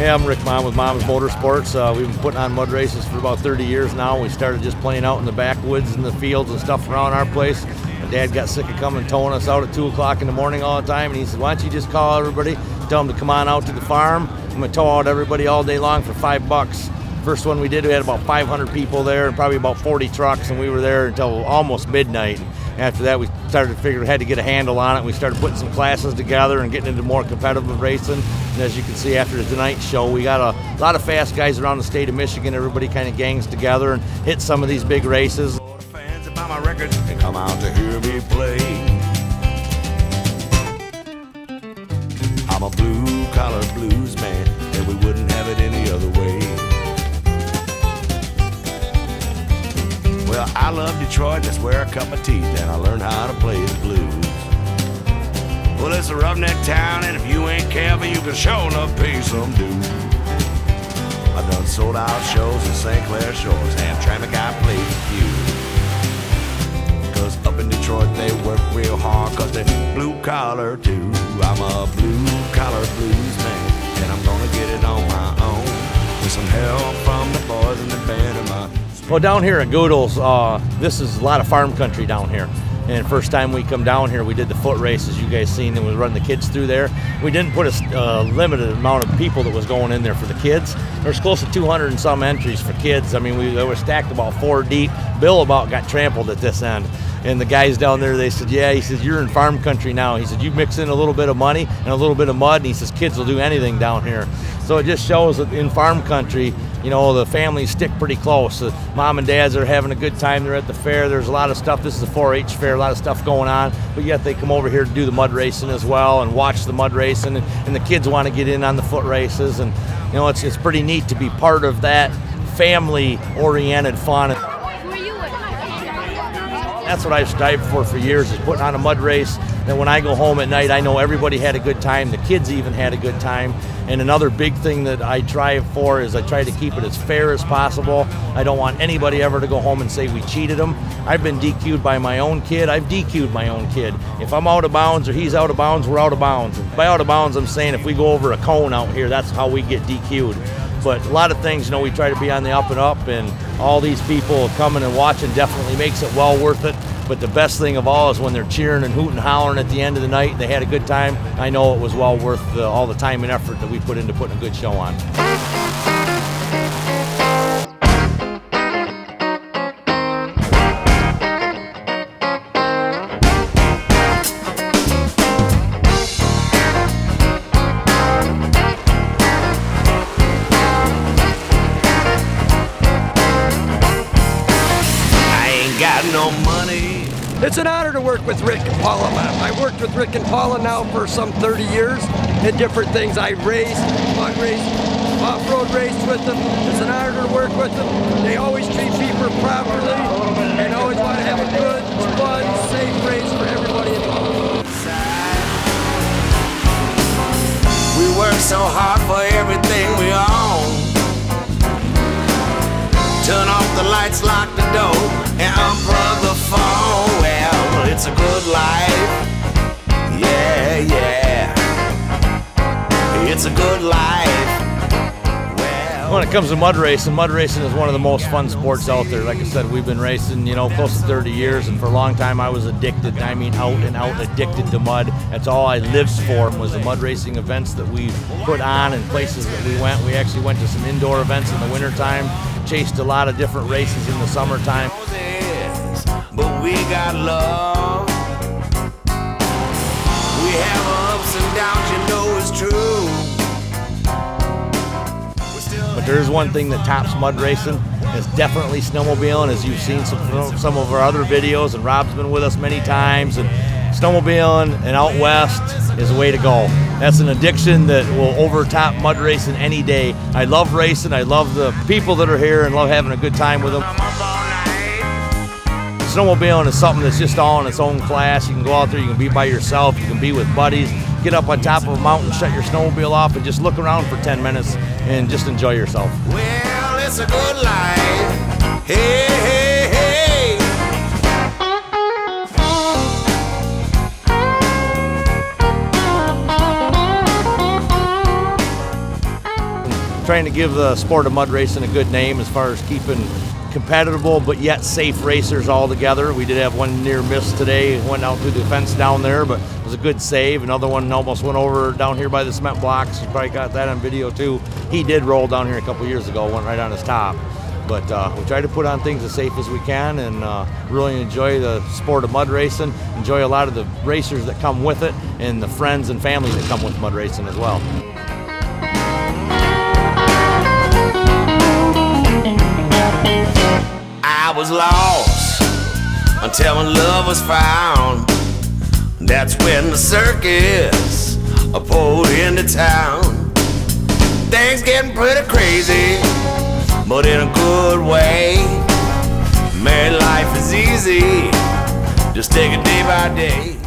Hey, I'm Rick Mom with Mom's Motorsports. We've been putting on mud races for about 30 years now. We started just playing out in the backwoods and the fields and stuff around our place. My dad got sick of coming towing us out at 2 o'clock in the morning all the time, and he said, why don't you just call everybody, tell them to come on out to the farm. I'm going to tow out everybody all day long for $5. First one we did, we had about 500 people there and probably about 40 trucks, and we were there until almost midnight. After that, we started to figure we had to get a handle on it. We started putting some classes together and getting into more competitive racing. And as you can see, after tonight's show, we got a lot of fast guys around the state of Michigan. Everybody kind of gangs together and hit some of these big races. Fans that buy my records and come out to hear me play. I'm a blue-collar blues man, and we wouldn't have it any other way. Well, I love Detroit, that's where I cut my teeth, and I learned how to play the blues. Well, it's a roughneck town, and if you ain't careful, you can sure enough pay some dues. I've done sold-out shows in St. Clair Shores, and Traffic I played a few. Cause up in Detroit, they work real hard, cause they blue-collar too. I'm a blue-collar blues man, and I'm gonna get it on my own, with some help from the boys in the band of my. Well, down here at Goodle's, this is a lot of farm country down here. And first time we come down here, we did the foot races you guys seen, and we run the kids through there. We didn't put a limited amount of people that was going in there for the kids. There's close to 200 and some entries for kids. I mean, they were stacked about 4 deep. Bill about got trampled at this end. And the guys down there, they said, yeah, he says, you're in farm country now. He said, you mix in a little bit of money and a little bit of mud, and he says, kids will do anything down here. So it just shows that in farm country, you know, the families stick pretty close. Mom and dads are having a good time. They're at the fair. There's a lot of stuff. This is a 4-H fair, a lot of stuff going on. But yet they come over here to do the mud racing as well and watch the mud racing. And the kids want to get in on the foot races. And, you know, it's pretty neat to be part of that family-oriented fun. That's what I've strived for years, is putting on a mud race that when I go home at night, I know everybody had a good time. The kids even had a good time. And another big thing that I strive for is I try to keep it as fair as possible. I don't want anybody ever to go home and say we cheated them. I've been DQ'd by my own kid. I've DQ'd my own kid. If I'm out of bounds or he's out of bounds, we're out of bounds. And by out of bounds, I'm saying if we go over a cone out here, that's how we get DQ'd. But a lot of things, you know, we try to be on the up and up, and all these people coming and watching definitely makes it well worth it. But the best thing of all is when they're cheering and hooting and hollering at the end of the night and they had a good time. I know it was well worth all the time and effort that we put into putting a good show on. Got no money. It's an honor to work with Rick and Paula. I worked with Rick and Paula now for some 30 years in different things. I raced, mud raced, off-road raced with them. It's an honor to work with them. They always treat people properly and always want to have a good, fun, safe race for everybody involved. We work so hard for everything we own. Turn off the lights, lock the door, and unplug the phone. Well, it's a good life. Yeah, yeah. It's a good life. Well, when it comes to mud racing is one of the most fun sports out there. Like I said, we've been racing, you know, close to 30 years, and for a long time I was addicted. I mean, out and out addicted to mud. That's all I lived for, was the mud racing events that we put on and places that we went. We actually went to some indoor events in the wintertime, chased a lot of different races in the summertime. But we got love. We have ups and downs, you know it's true. But there's one thing that tops mud racing, is definitely snowmobiling, as you've seen some of our other videos, and Rob's been with us many times. And snowmobiling and out west is the way to go. That's an addiction that will overtop mud racing any day. I love racing. I love the people that are here and love having a good time with them. Snowmobiling is something that's just all in its own class. You can go out there, you can be by yourself, you can be with buddies, get up on top of a mountain, shut your snowmobile off, and just look around for 10 minutes and just enjoy yourself. Well, it's a good life. Hey, hey, hey. trying to give the sport of mud racing a good name as far as keeping compatible but yet safe racers all together. We did have one near miss today, went out through the fence down there, but it was a good save. Another one almost went over down here by the cement blocks. You probably got that on video too. He did roll down here a couple years ago, went right on his top. But we try to put on things as safe as we can, and really enjoy the sport of mud racing, enjoy a lot of the racers that come with it, and the friends and family that come with mud racing as well. I was lost until when love was found. That's when the circus pulled into town. Things getting pretty crazy, but in a good way. Man, life is easy, just take it day by day.